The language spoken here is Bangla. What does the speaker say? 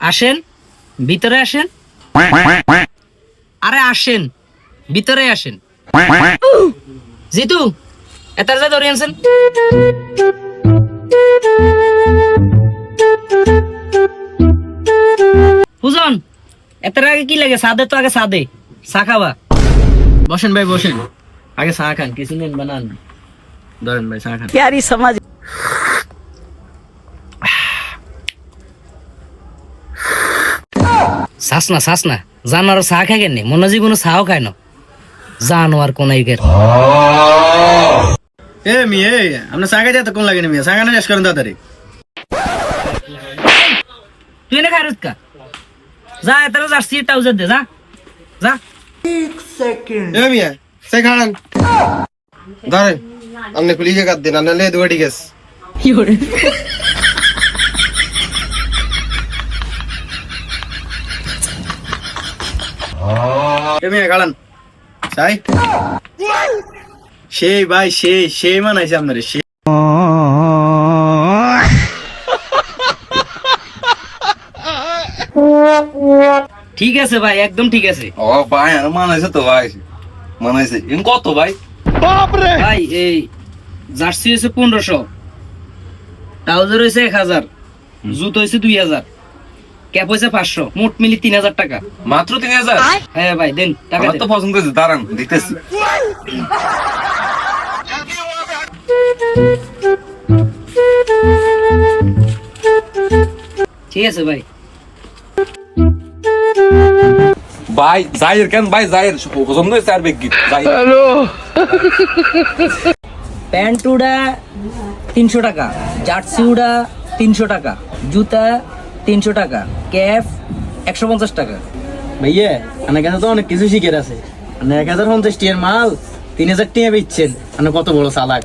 আসেন, ভিতরে আসেন। আরে আসেন, ভিতরে আসেন। জিতু, এতার যা ধরে আনছেন। বুঝন, এতার আগে কি লাগে? সাদে তো আগে সাদে চা খাবা। বসেন ভাই বসেন, আগে চা খান, কিছু নেন বানান। ধরেন ভাই চা খান। प्यारी समझ শ্বাস না জানোয়ার চা খায় কেন? মনে জীবনে চাও খায় না জানোয়ার কোন এ মিয়ে আমরা চা খাইতে কোন লাগে না মিয়া, চা খানা শেষ করেন তাড়াতাড়ি। তুই না খায় কা যা, এত জার্সি ট্রাউজার দে, যা যা। এ মিয়া সে খান ধরেন আপনি পুলিশে কাট দিন আনলে দুটো ঠিক আছে এ মিয়া গালান চাই সেই ভাই সেই মানাইছে আপনারে সেই। ঠিক আছে ভাই, একদম ঠিক আছে ও ভাই আর মানাইছে তো ভাই, মানাইছে এম কত ভাই? ভাই। এই জার্সি হয়েছে 1500, ট্রাউজার হয়েছে 1000, জুতো হয়েছে 2000, ক্যাপ হয়েছে 500, মোট মিলি 3000 টাকা। মাত্র 3000? হ্যাঁ ভাই দেন টাকা আমার দেন। তো পছন্দ হয়েছে, দাঁড়ান দিতেছি। ঠিক আছে ভাই। ভাই জাহির কেন ভাই, জাহির পছন্দ হয়েছে আর বেগ গীত জাহির। প্যান্ট উডা 300 টাকা, জার্সি উডা 300 টাকা, জুতা 300 টাকা, ক্যাপ 150 টাকা। ভাইয়া আমার কাছে তো অনেক কিছু শিখে আছে। 1050 টিয়ার মাল 3000 টিয়া বেচছেন, কত বড় চালাক।